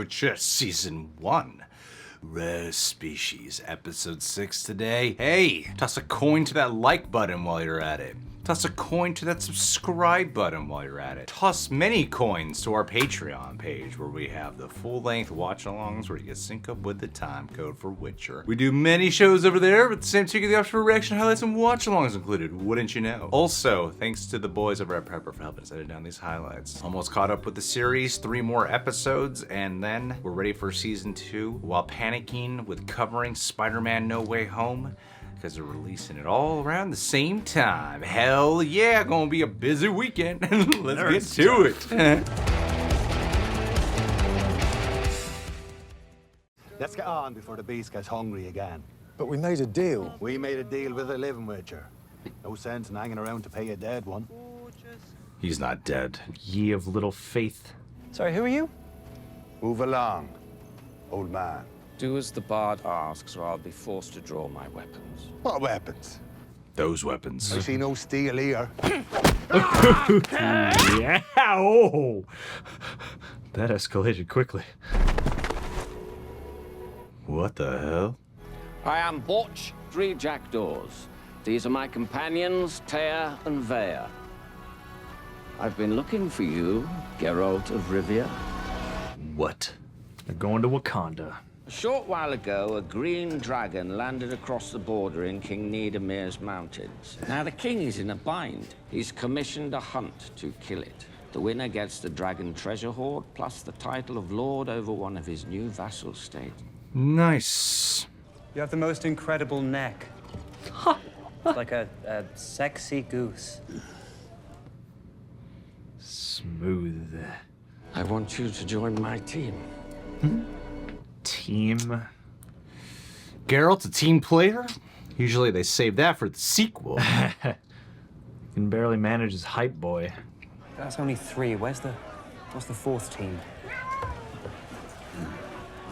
Just season 1. Rare Species, episode 6 today. Hey, toss a coin to that like button while you're at it. Toss a coin to that subscribe button while you're at it. Toss many coins to our Patreon page where we have the full-length watch-alongs where you can sync up with the time code for Witcher. We do many shows over there, but the same too, you get the option for reaction highlights and watch-alongs included, wouldn't you know? Also, thanks to the boys over at Prepper for helping us edit down these highlights. Almost caught up with the series, 3 more episodes, and then we're ready for season 2 while panicking with covering Spider-Man No Way Home, because they're releasing it all around the same time. Hell yeah, gonna be a busy weekend. Let's get to it. Let's get on before the beast gets hungry again. But we made a deal. We made a deal with a living witcher. No sense in hanging around to pay a dead one. He's not dead. Ye of little faith. Sorry, who are you? Move along, old man. Do as the bard asks, or I'll be forced to draw my weapons. What weapons? Those weapons. I see no steel here. Yeah. Oh. That escalated quickly. What the hell? I am Botch, 3 jackdaws. These are my companions, Tear and Vare. I've been looking for you, Geralt of Rivia. What? They're going to Wakanda. A short while ago, a green dragon landed across the border in King Nidamir's mountains. Now, the king is in a bind. He's commissioned a hunt to kill it. The winner gets the dragon treasure hoard, plus the title of lord over one of his new vassal states. Nice. You have the most incredible neck. It's like a sexy goose. Smooth. I want you to join my team. Team. Geralt's a team player? Usually they save that for the sequel. Can barely manage his hype boy. That's only 3. What's the 4th team?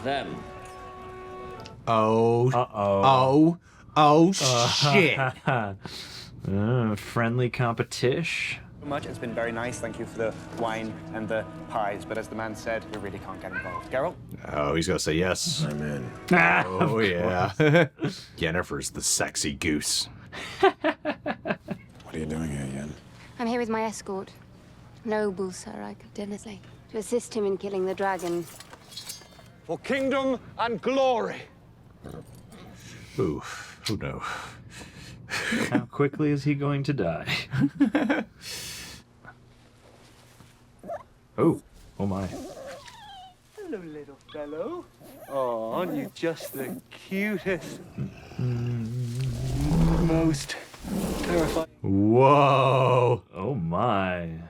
Them. Oh. Uh-oh. Oh, shit. Friendly competition. Much. It's been very nice. Thank you for the wine and the pies. But as the man said, we really can't get involved. Geralt? Oh, he's gonna say yes. I'm in. Oh, yeah. Yennefer's the sexy goose. What are you doing here, Yen? I'm here with my escort. Noble Sir Icodinesley, to assist him in killing the dragon. For kingdom and glory. Oof. Who knows? How quickly is he going to die? Oh my. Hello, little fellow. Oh, aren't you just the cutest, most terrifying? Whoa. Oh my.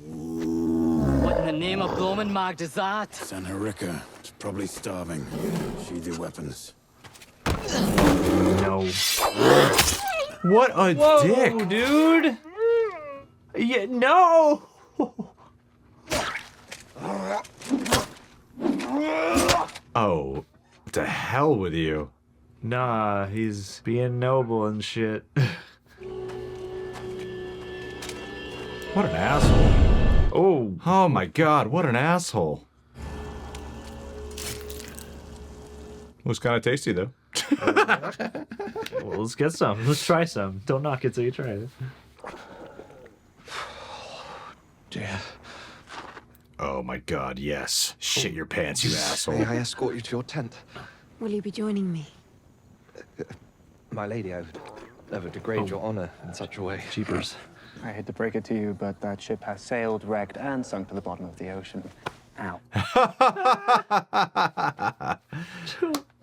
What in the name of Blomin Mag is that? Sanharika is probably starving. Sheathe your weapons. No. What a dick. Dude. Yeah, no. Oh, to hell with you. Nah, he's being noble and shit. What an asshole. Oh. Oh my god, what an asshole. Looks kind of tasty, though. Well, let's get some. Let's try some. Don't knock it till you try it. Dear. Oh my god, yes. Shit your pants, you asshole. May I escort you to your tent? Will you be joining me? My lady, I would never degrade your honor in such a way. Jeepers. I hate to break it to you, but that ship has sailed, wrecked, and sunk to the bottom of the ocean. Ow.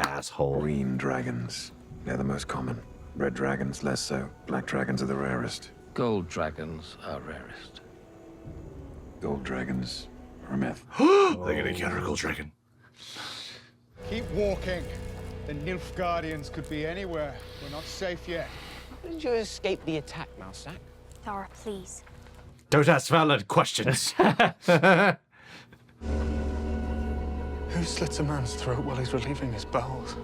Asshole. Green dragons. They're the most common. Red dragons, less so. Black dragons are the rarest. Gold dragons are rarest. Gold dragons are a myth. They're gonna counter Gold Dragon. Keep walking. The Nilfgaardians could be anywhere. We're not safe yet. How did you escape the attack, Mousak? Thara, please. Don't ask valid questions. Who slits a man's throat while he's relieving his bowels?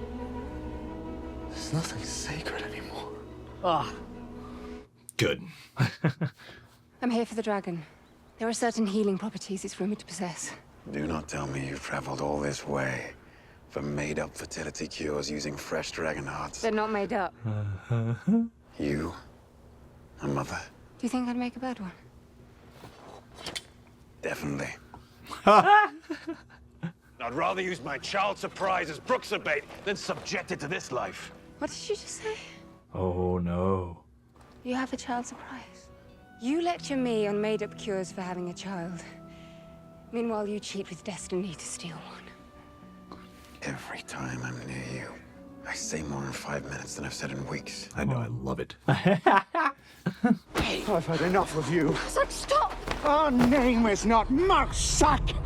There's nothing sacred anymore. Ah. Good. I'm here for the dragon. There are certain healing properties it's rumored to possess. Do not tell me you've traveled all this way for made-up fertility cures using fresh dragon hearts. They're not made up. You, a mother, Do you think I'd make a bad one? definitely. I'd rather use my child surprise as Brooks's bait than subject it to this life. What did you just say? Oh no. You have a child surprise. You lecture me on made-up cures for having a child. Meanwhile, you cheat with destiny to steal one. Every time I'm near you, I say more in 5 minutes than I've said in weeks. I know, I love it. I've had enough of you. So stop! Our name is not Mousesack.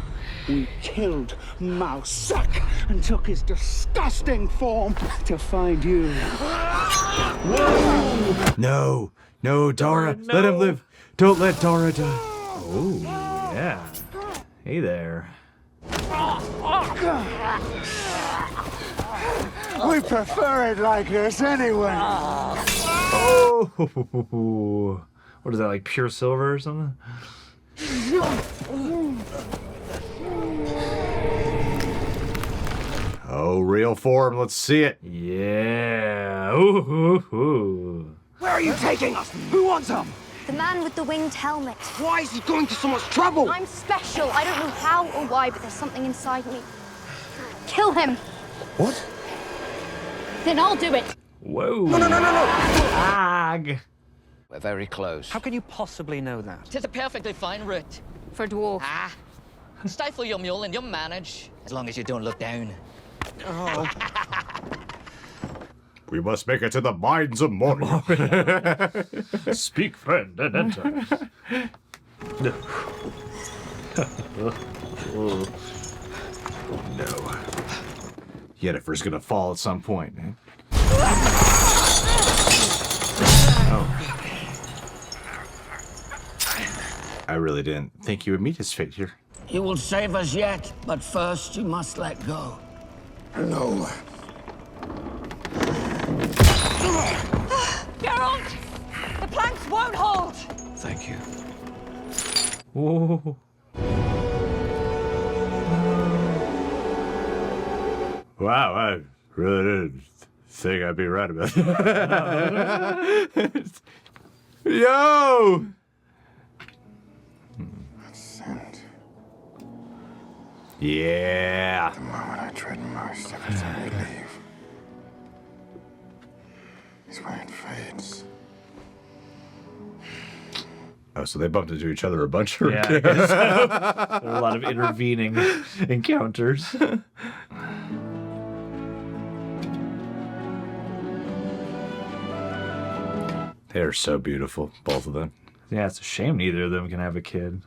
We killed Mousesack and took his disgusting form to find you. No, no, Dara, Dara, let him no. live. Don't let Dara die. Oh, yeah. Hey there. We prefer it like this anyway. Oh, what is that, like pure silver or something? Oh, real form, let's see it. Yeah. Ooh. Where are you taking us? Who wants him? The man with the winged helmet. Why is he going to so much trouble? I'm special. I don't know how or why, but there's something inside me. Kill him. What? Then I'll do it. Whoa. No. Ag. We're very close. How can you possibly know that? Tis a perfectly fine route. For a dwarf. Stifle your mule and you'll manage, as long as you don't look down. We must make it to the mines of Moria. Speak, friend, and enter. No. Yennefer's gonna fall at some point. Oh. I really didn't think you would meet his fate here. You will save us yet, but first you must let go. No. Geralt! The planks won't hold! Thank you. Whoa. Wow, I really didn't think I'd be right about that. Yo! Sent. Yeah. The moment I tread most, every time we leave, is when it fades. Oh, so they bumped into each other a bunch. Yeah, I guess so. There are a lot of intervening encounters. They're so beautiful, both of them. Yeah, it's a shame neither of them can have a kid.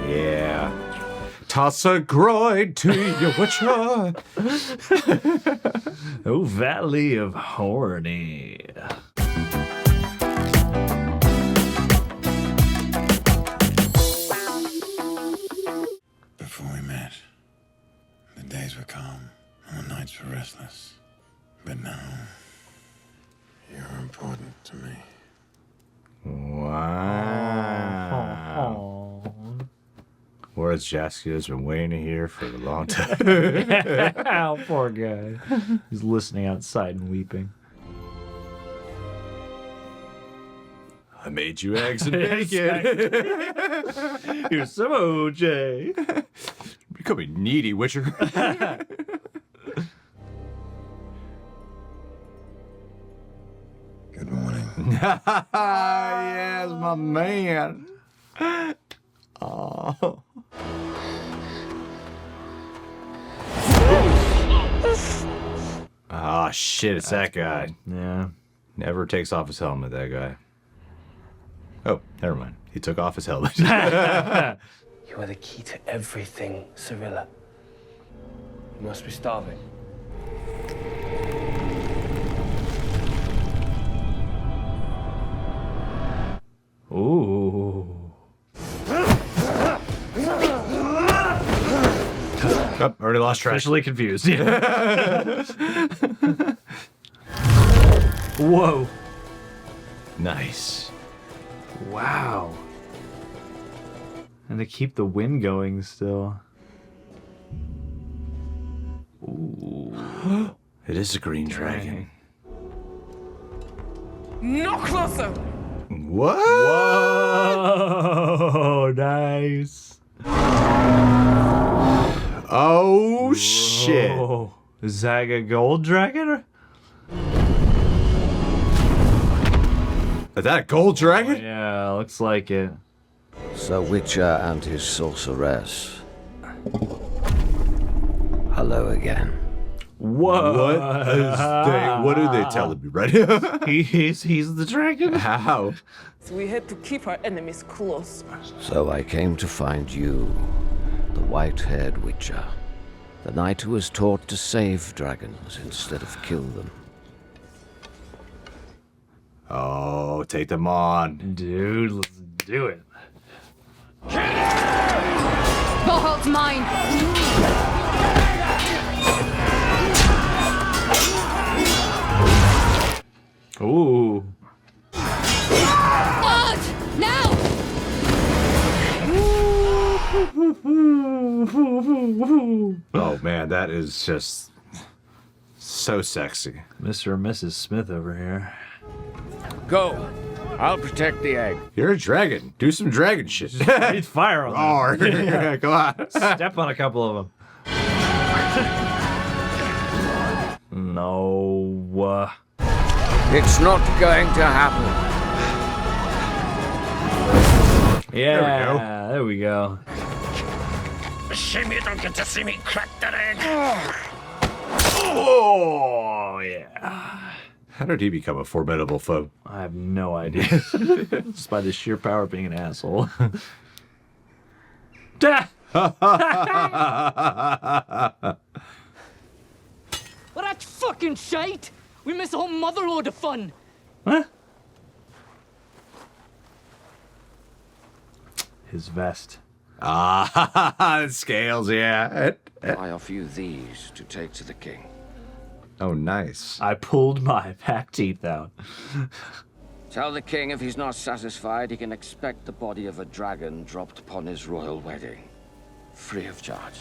Yeah. Toss a groin to your witcher. Oh, Valley of Horny. Before we met, the days were calm and the nights were restless. But now, you're important to me. Wow. Whereas Jaskia's been waiting to hear for a long time. Oh, poor guy. He's listening outside and weeping. I made you eggs and bacon. Here's some OJ. Becoming needy, Witcher. Good morning. Yes, my man. Oh. Ah, shit, it's that guy. Yeah. Never takes off his helmet, that guy. Oh, never mind. He took off his helmet. You are the key to everything, Cirilla. You must be starving. Ooh. Oh, already lost track. Officially confused. Yeah. Whoa. Nice. Wow. And to keep the wind going still. Ooh. It is a green dragon. No closer! What? Whoa, nice. Oh, shit. Whoa. Is that a gold dragon? Is that a gold dragon? Yeah, looks like it. Sir Witcher and his sorceress. Hello again. Whoa. What are they telling me right now? he's the dragon? How? So we had to keep our enemies close. So I came to find you, the white-haired Witcher. The knight who was taught to save dragons instead of kill them. Oh, take them on. Dude, let's do it. Valhal's mine! Ooh. Arch! Now! Oh man, that is just so sexy. Mr. and Mrs. Smith over here. Go. I'll protect the egg. You're a dragon. Do some dragon shit. Breathe fire on them. Roar. Come on. Step on a couple of them. No. It's not going to happen. Yeah, there we go. Shame you don't get to see me crack that egg. Oh, yeah. How did he become a formidable foe? I have no idea. Just by the sheer power of being an asshole. Well, that's fucking shite! We miss a whole motherload of fun! Huh? His vest. Ah, scales, yeah. I offer you these to take to the king. Oh, nice. I pulled my back teeth out. Tell the king if he's not satisfied, he can expect the body of a dragon dropped upon his royal wedding. Free of charge.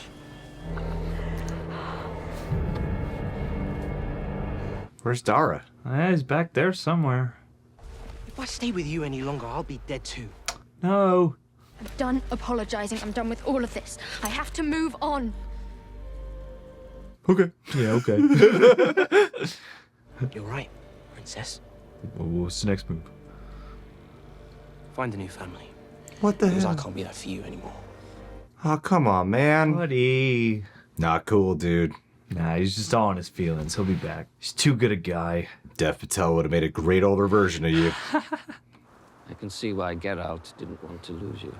Where's Dara? He's back there somewhere. If I stay with you any longer, I'll be dead too. No. I'm done apologizing. I'm done with all of this. I have to move on. Okay. Yeah, okay. You're right, princess. What's the next move? Find a new family. What the Because hell? I can't be there for you anymore. Oh, come on, man. Buddy. Not cool, dude. Nah, he's just all in his feelings. He'll be back. He's too good a guy. Dev Patel would have made a great older version of you. I can see why Geralt didn't want to lose you.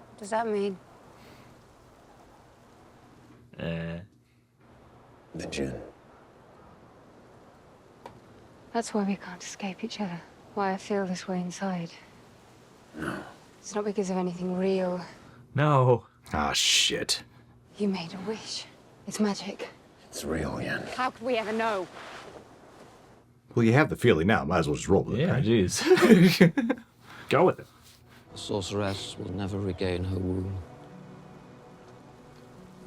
What does that mean? The gin. That's why we can't escape each other. Why I feel this way inside. No. It's not because of anything real. No. Ah, shit. You made a wish. It's magic. It's real, Yen. How could we ever know? Well, you have the feeling now. Might as well just roll with it. Yeah, right? jeez. Go with it. The sorceress will never regain her womb.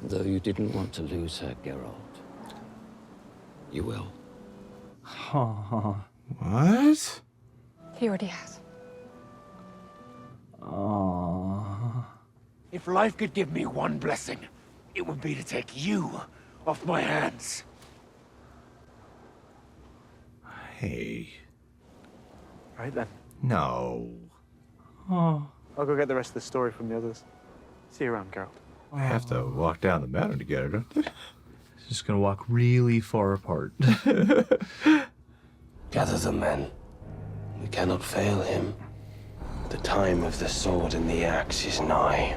Though you didn't want to lose her, Geralt. You will. What? He already has. Oh. If life could give me one blessing, it would be to take you off my hands. Hey. Right then. No. Oh. I'll go get the rest of the story from the others. See you around, Geralt. I have to walk down the mountain together, don't they? Just gonna walk really far apart. Gather the men. We cannot fail him. The time of the sword and the axe is nigh.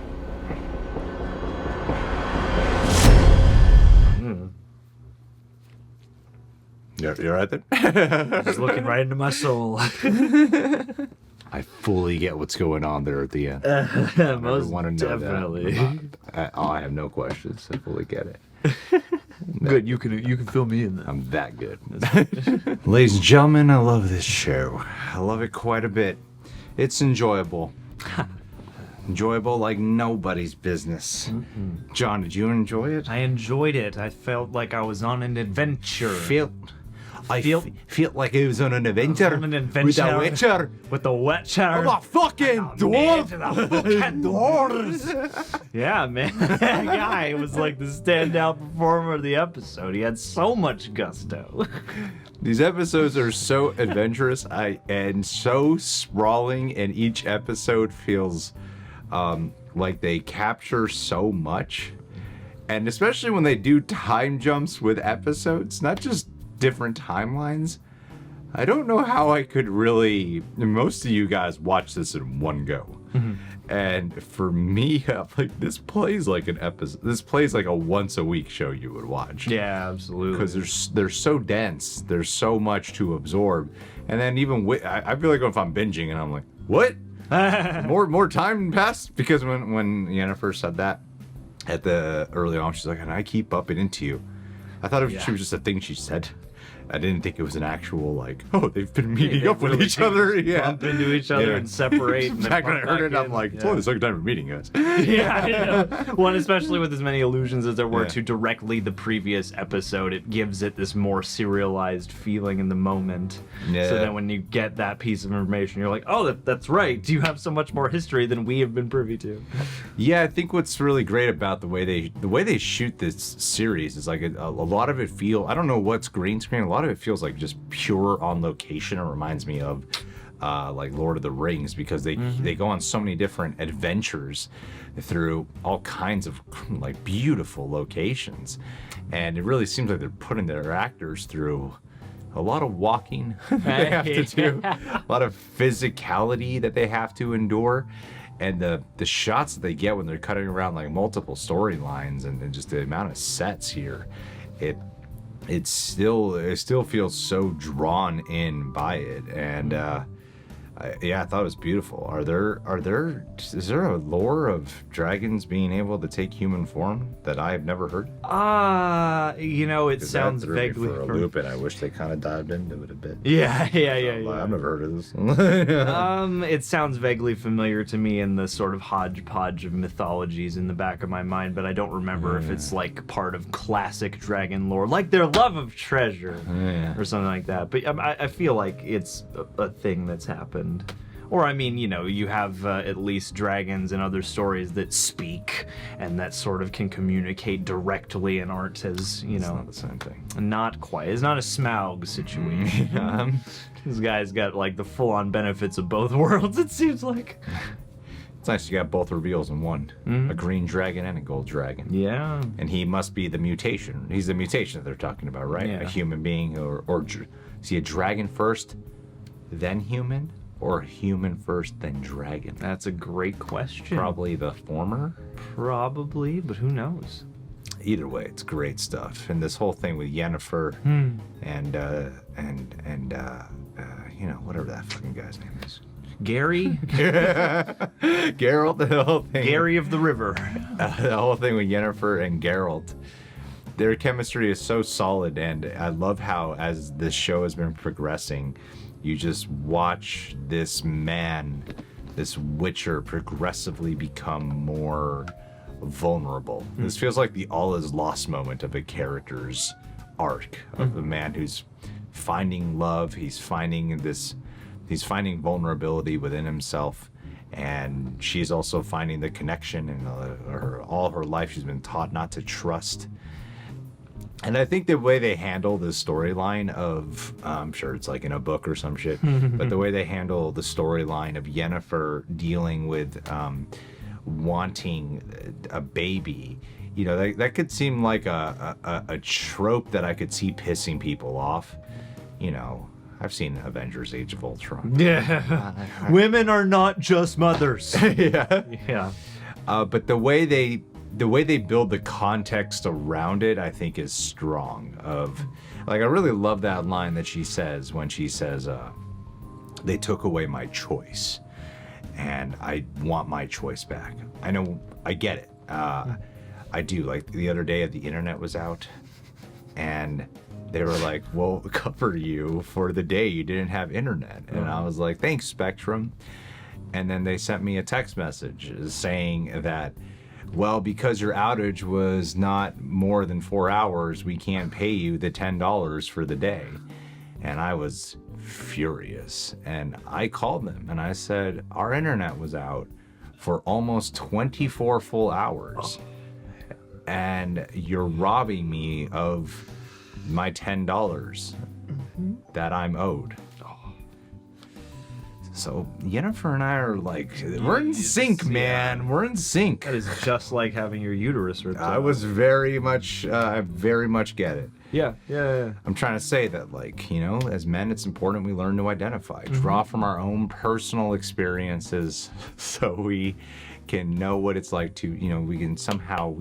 You're right there? Just looking right into my soul. I fully get what's going on there at the end. Most want to know definitely. that. I have no questions. I fully get it. Good, you can fill me in. I'm that good. Ladies and gentlemen, I love this show. I love it quite a bit. It's enjoyable. Enjoyable like nobody's business. John, did you enjoy it? I enjoyed it. I felt like I was on an adventure. I feel like it was on an adventure. On an adventure with a witcher. With the witcher. I'm a fucking dwarf. The fucking dwarves. Yeah, man. That guy was like the standout performer of the episode. He had so much gusto. These episodes are so adventurous and so sprawling, and each episode feels like they capture so much. And especially when they do time jumps with episodes, not just different timelines. I don't know how I could really. Most of you guys watch this in one go. And for me, like this plays like an episode. This plays like a once a week show you would watch. Yeah, absolutely. Because they're so dense. There's so much to absorb. And then even I feel like if I'm binging and I'm like, what? more time passed? Because when Yennefer said that at the early on, she's like, and I keep upping into you. I thought she was just a thing she said. I didn't think it was an actual like, oh, they've been meeting up with each other. Yeah, bump into each other and separate. In fact, when I heard it, I'm like, it's only the second time we're meeting us. Yeah, I know. One, especially with as many allusions as there were to directly the previous episode, it gives it this more serialized feeling in the moment. Yeah. So that when you get that piece of information, you're like, oh, that's right. You have so much more history than we have been privy to. Yeah, I think what's really great about the way they shoot this series is like a lot of it I don't know what's green screen. A lot of it feels like just pure on location. It reminds me of like Lord of the Rings, because they go on so many different adventures through all kinds of like beautiful locations, and it really seems like they're putting their actors through a lot of walking they have to do, a lot of physicality that they have to endure, and the shots that they get when they're cutting around like multiple storylines and just the amount of sets here, it still feels so drawn in by it, and I thought it was beautiful. Is there a lore of dragons being able to take human form that I have never heard? It sounds vaguely for a loop, and I wish they kind of dived into it a bit. Yeah. I've never heard of this. It sounds vaguely familiar to me in the sort of hodgepodge of mythologies in the back of my mind, but I don't remember if it's like part of classic dragon lore, like their love of treasure or something like that. But I feel like it's a thing that's happened. Or, I mean, you have at least dragons and other stories that speak and that sort of can communicate directly and aren't as, It's not the same thing. Not quite. It's not a Smaug situation. This guy's got, like, the full-on benefits of both worlds, it seems like. It's nice you got both reveals in one. A green dragon and a gold dragon. Yeah. And he must be the mutation. He's the mutation that they're talking about, right? Yeah. A human being, or is he a dragon first, then human? Or human first, then dragon? That's a great question. Probably the former. Probably, but who knows? Either way, it's great stuff. And this whole thing with Yennefer and whatever that fucking guy's name is. Gary? Geralt, the whole thing. Gary of the River. The whole thing with Yennefer and Geralt. Their chemistry is so solid, and I love how, as this show has been progressing, you just watch this man, this Witcher, progressively become more vulnerable. This feels like the all is lost moment of a character's arc, of the man who's finding love, he's finding vulnerability within himself, and she's also finding the connection, and all her life she's been taught not to trust. And I think the way they handle the storyline of, I'm sure it's like in a book or some shit, but the way they handle the storyline of Yennefer dealing with wanting a baby, that could seem like a trope that I could see pissing people off. I've seen Avengers: Age of Ultron. Yeah. Women are not just mothers. Yeah. But the way they build the context around it, I think, is strong. I really love that line that she says when she says, they took away my choice, and I want my choice back. I know, I get it. I do. Like the other day, the internet was out, and they were like, "We'll cover you for the day you didn't have internet," and I was like, "Thanks, Spectrum." And then they sent me a text message saying that, well, because your outage was not more than 4 hours, we can't pay you the $10 for the day. And I was furious. And I called them and I said, our internet was out for almost 24 full hours. And you're robbing me of my $10 that I'm owed. So Yennefer and I are like, we're in sync, man. Yeah. We're in sync. That is just like having your uterus ripped out. I was very much, I very much get it. Yeah. I'm trying to say that, like, you know, as men, it's important we learn to identify, draw from our own personal experiences so we can know what it's like to, you know, we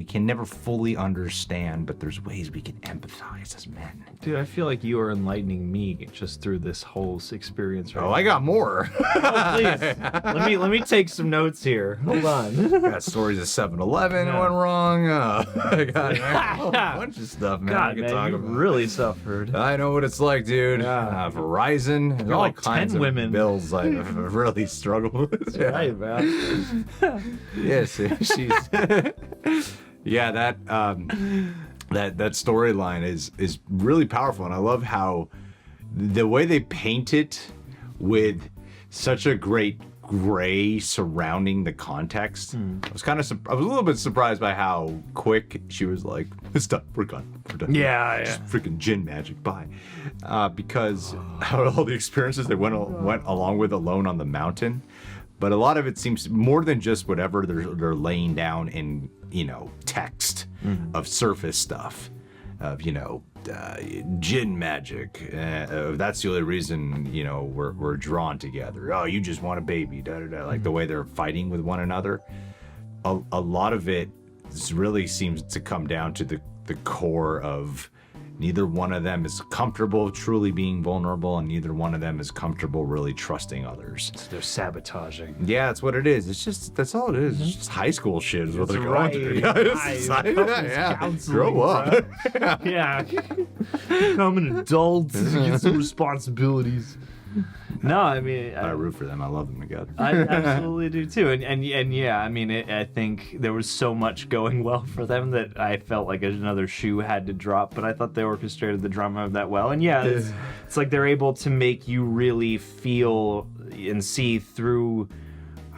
can never fully understand, but there's ways we can empathize as men. Dude, I feel like you are enlightening me just through this whole experience right now. I got more. Please. Let me take some notes here. Hold on. Got stories of 7-Eleven went wrong. I got a bunch of stuff, man. God, I can man, talk you about. Really suffered. I know what it's like, dude. Yeah. Verizon. There's all like kinds 10 of women. Bills I've really struggled with. That's right, man. Yes, she's. Yeah, that storyline is really powerful, and I love how the way they paint it with such a great gray surrounding the context. I was a little bit surprised by how quick she was like, "It's done. We're done. Yeah. Just freaking gin magic, bye." Because all the experiences they went along with alone on the mountain. But a lot of it seems more than just whatever they're laying down in, you know, text of surface stuff, of, you know, gin magic. That's the only reason, you know, we're drawn together. Oh, you just want a baby, like the way they're fighting with one another. A lot of it really seems to come down to the core of neither one of them is comfortable truly being vulnerable, and neither one of them is comfortable really trusting others. So they're sabotaging. Yeah, that's what it is. It's just, that's all it is. It's just high school shit is what they're going through. Grow up. Yeah. Become an adult. Get some responsibilities. No, I mean, I root for them. I love them together. I absolutely do too. And yeah, I mean, I think there was so much going well for them that I felt like another shoe had to drop. But I thought they orchestrated the drama of that well. And yeah, it's like they're able to make you really feel and see through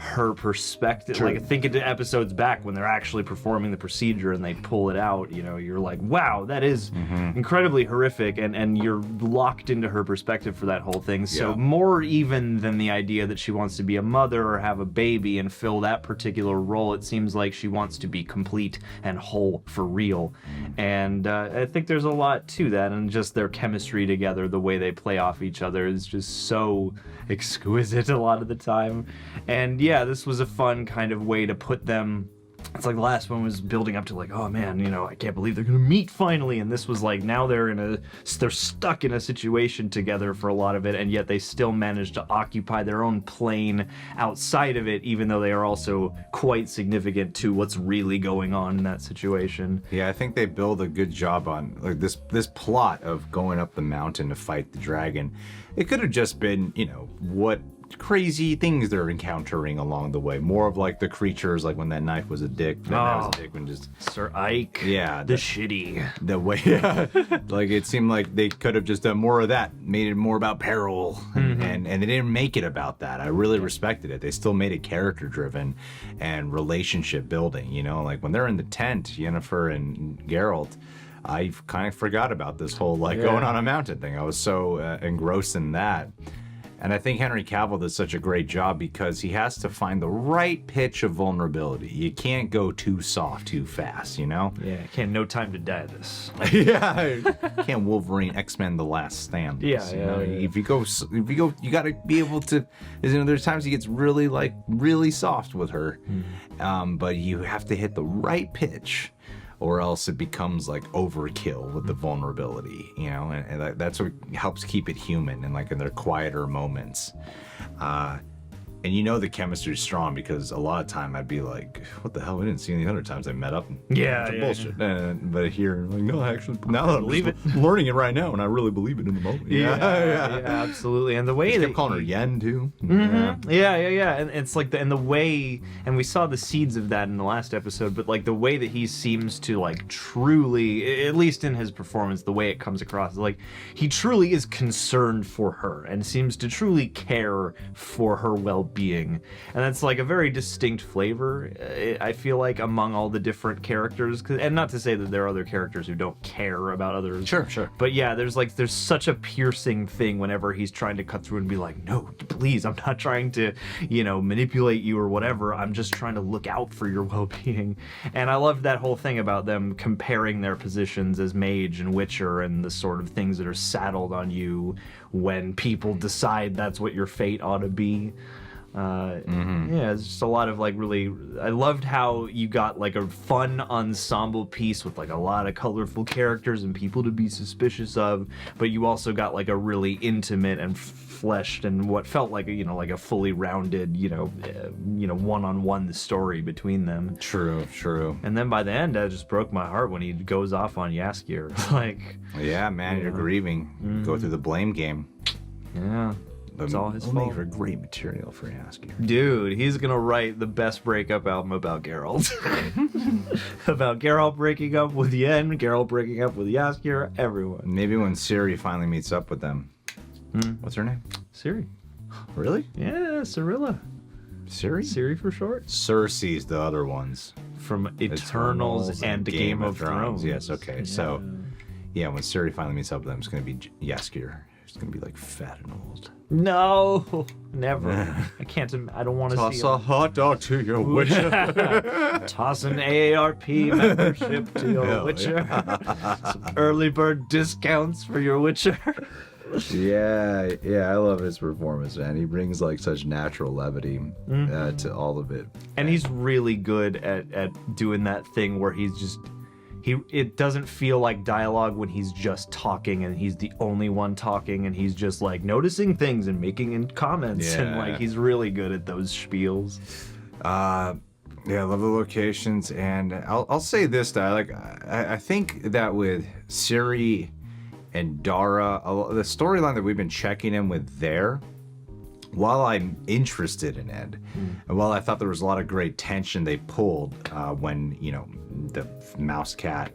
her perspective. True. Like, think into episodes back when they're actually performing the procedure and they pull it out, you know, you're like, wow, that is incredibly horrific, and you're locked into her perspective for that whole thing. So more even than the idea that she wants to be a mother or have a baby and fill that particular role, it seems like she wants to be complete and whole for real. And I think there's a lot to that, and just their chemistry together, the way they play off each other is just so exquisite a lot of the time. And yeah, this was a fun kind of way to put them. It's like the last one was building up to like, oh man, you know, I can't believe they're gonna meet finally, and this was like, now they're stuck in a situation together for a lot of it, and yet they still manage to occupy their own plane outside of it, even though they are also quite significant to what's really going on in that situation. Yeah, I think they build a good job on like this plot of going up the mountain to fight the dragon. It could have just been, you know, what crazy things they're encountering along the way. More of like the creatures, like when that knife was a dick. That was a dick when just Sir Ike. Yeah, the shitty. The way, like it seemed like they could have just done more of that, made it more about peril, and they didn't make it about that. I really respected it. They still made it character driven and relationship building. You know, like when they're in the tent, Yennefer and Geralt. I kind of forgot about this whole like going on a mountain thing. I was so engrossed in that. And I think Henry Cavill does such a great job because he has to find the right pitch of vulnerability. You can't go too soft too fast, you know? Yeah, can't No Time to Die this. Yeah, can't Wolverine X-Men The Last Stand. Yeah, you know? If you go, you got to be able to. You know, there's times he gets really soft with her, but you have to hit the right pitch, or else it becomes like overkill with the vulnerability, you know, and that's what helps keep it human and like in their quieter moments. And you know the chemistry's strong because a lot of time I'd be like, what the hell? We didn't see any other times they met up. Yeah, bullshit. But here, like, no, actually, now that I'm just learning it right now, and I really believe it in the moment. Yeah, absolutely. And the way they they kept calling her Yen too. Yeah. And it's like the way, and we saw the seeds of that in the last episode. But like the way that he seems to like truly, at least in his performance, the way it comes across, like he truly is concerned for her and seems to truly care for her well-being. And that's like a very distinct flavor, I feel like, among all the different characters. And not to say that there are other characters who don't care about others. Sure. But yeah, there's such a piercing thing whenever he's trying to cut through and be like, no, please, I'm not trying to, manipulate you or whatever. I'm just trying to look out for your well-being. And I loved that whole thing about them comparing their positions as mage and witcher and the sort of things that are saddled on you when people decide that's what your fate ought to be. Yeah, it's just a lot of like really. I loved how you got like a fun ensemble piece with like a lot of colorful characters and people to be suspicious of, but you also got like a really intimate and fleshed and what felt like like a fully rounded one-on-one story between them. True. And then by the end, that just broke my heart when he goes off on Jaskier. Yeah, man, you're grieving. Go through the blame game. Yeah. It's all his fault. For great material for Jaskier. Dude, he's gonna write the best breakup album about Geralt. About Geralt breaking up with Yen, Geralt breaking up with Jaskier, everyone. Maybe when Ciri finally meets up with them. What's her name? Ciri. Really? Yeah, Cirilla. Ciri? Ciri for short. Cersei's the other ones. From Eternals and Game of Thrones. Yes, okay. Yeah. So, yeah, when Ciri finally meets up with them, it's going to be Jaskier. It's going to be like fat and old. No, never. I can't. I don't want to see. Toss a hot dog to your Witcher. Toss an AARP membership to your Witcher. Some early bird discounts for your Witcher. Yeah, I love his performance, man. He brings like such natural levity to all of it. And he's really good at doing that thing where he's just. It doesn't feel like dialogue when he's just talking and he's the only one talking and he's just like noticing things and making comments and like he's really good at those spiels. Yeah, I love the locations, and I'll say this that I think that with Ciri and Dara, the storyline that we've been checking in with there, while I'm interested in it, and while I thought there was a lot of great tension they pulled when, the mouse cat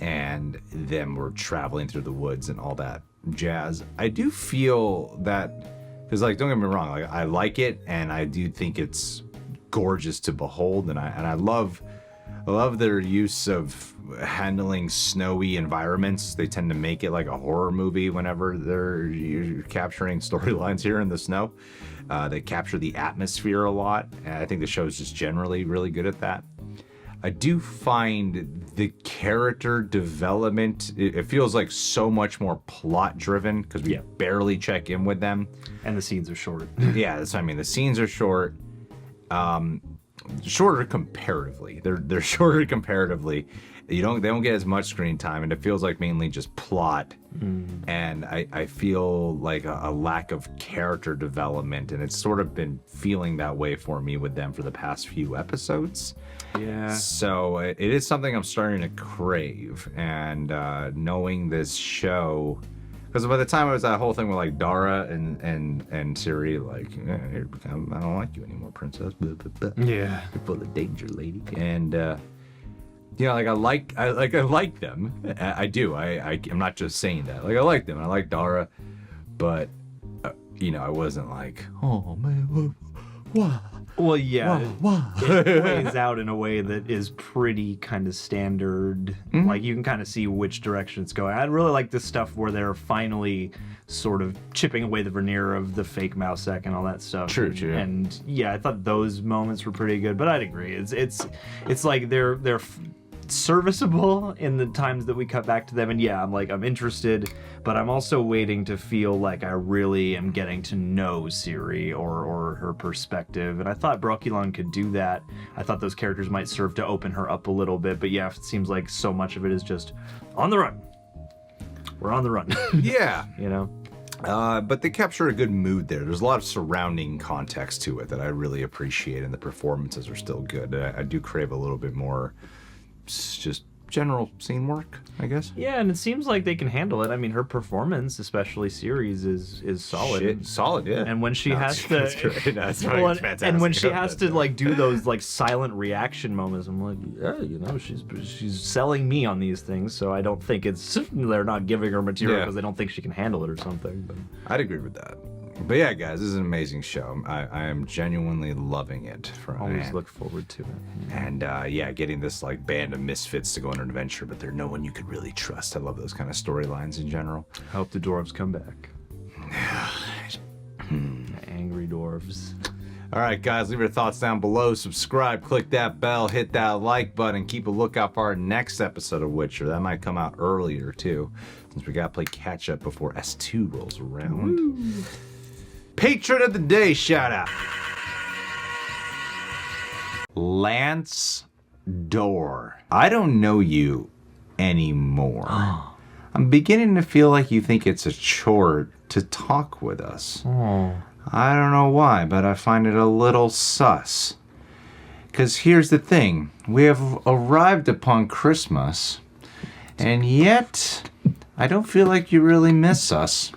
and them were traveling through the woods and all that jazz, I do feel that, because don't get me wrong, I like it and I do think it's gorgeous to behold, and I love their use of handling snowy environments. They tend to make it like a horror movie whenever they're capturing storylines here in the snow. They capture the atmosphere a lot, and I think the show's just generally really good at that. I do find the character development, it feels like so much more plot driven because we barely check in with them. And the scenes are short. Yeah, that's what I mean. The scenes are short. Shorter comparatively. They're shorter comparatively. They don't get as much screen time, and it feels like mainly just plot. And I feel like a lack of character development, and it's sort of been feeling that way for me with them for the past few episodes. Yeah. So it is something I'm starting to crave, and knowing this show, because by the time it was that whole thing with like Dara and Ciri, I don't like you anymore, princess. Yeah. You're full of danger, lady. And I like them. I do. I'm not just saying that. I like them. I like Dara, but I wasn't like, oh man, what? Well, yeah, Wow. It plays out in a way that is pretty kind of standard. Like, you can kind of see which direction it's going. I really like this stuff where they're finally sort of chipping away the veneer of the fake mouse sack and all that stuff. True. And yeah, I thought those moments were pretty good, but I'd agree. It's like they're serviceable in the times that we cut back to them, and yeah, I'm interested, but I'm also waiting to feel like I really am getting to know Ciri or her perspective, and I thought Brokilon could do that. I thought those characters might serve to open her up a little bit, but yeah, it seems like so much of it is just on the run. We're on the run. Yeah. But they capture a good mood there. There's a lot of surrounding context to it that I really appreciate, and the performances are still good. I do crave a little bit more just general scene work, I guess. Yeah, and it seems like they can handle it. I mean, her performance, especially Ciri's, is solid. Solid, yeah. And when she has to, that's great. That's well, and fantastic. when she has to like do those like silent reaction moments, I'm like, yeah, you know, she's selling me on these things. So I don't think it's they're not giving her material because they don't think she can handle it or something. But I'd agree with that. But yeah, guys, this is an amazing show. I am genuinely loving it. Always look forward to it. And yeah, getting this like band of misfits to go on an adventure, but they're no one you could really trust. I love those kind of storylines in general. I hope the dwarves come back. Angry dwarves. All right, guys, leave your thoughts down below. Subscribe, click that bell, hit that like button. Keep a lookout for our next episode of Witcher. That might come out earlier, too, since we got to play catch-up before S2 rolls around. Woo. Patron of the day shout out. Lance Dorr. I don't know you anymore. I'm beginning to feel like you think it's a chore to talk with us. I don't know why, but I find it a little sus. Because here's the thing. We have arrived upon Christmas, and yet I don't feel like you really miss us.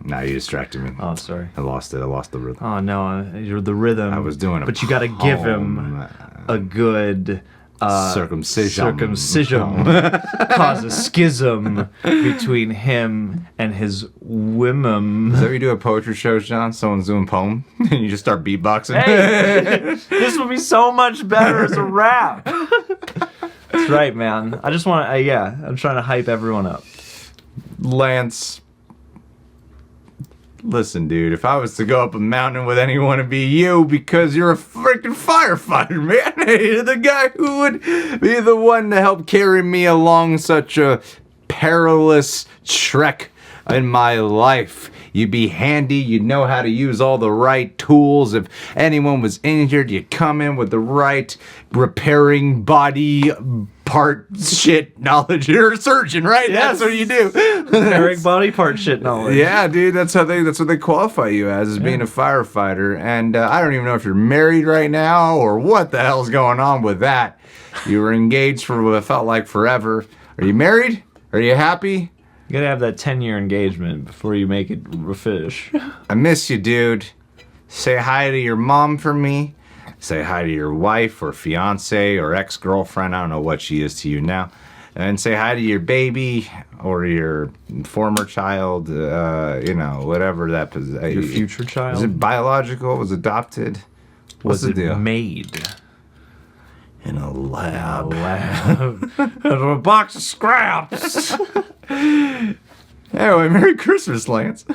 Nah, you distracted me. Oh, sorry. I lost it. I lost the rhythm. Oh, no. You're the rhythm. I was doing it. But you got to give him a good... circumcision. Cause a schism between him and his women. Is that what you do at poetry shows, John? Someone's doing a poem, and you just start beatboxing? Hey, this would be so much better as a rap. That's right, man. I just want to, yeah, I'm trying to hype everyone up. Lance, listen, dude, if I was to go up a mountain with anyone, it'd be you, because you're a freaking firefighter, man. You're the guy who would be the one to help carry me along such a perilous trek in my life. You'd be handy, you'd know how to use all the right tools. If anyone was injured, you'd come in with the right repairing body part shit knowledge. You're a surgeon, right? Yes. That's what you do. Repairing body part shit knowledge. Yeah, dude, that's what they qualify you as being a firefighter. And I don't even know if you're married right now or what the hell's going on with that. You were engaged for what felt like forever. Are you married? Are you happy? You gotta have that 10-year engagement before you make it a fish. I miss you, dude. Say hi to your mom for me. Say hi to your wife or fiance or ex-girlfriend. I don't know what she is to you now. And say hi to your baby or your former child, you know, whatever that possession. Your future child? Was it biological? Was it adopted? What's the deal? Made? In a lab. Out of a box of scraps. Anyway, Merry Christmas, Lance.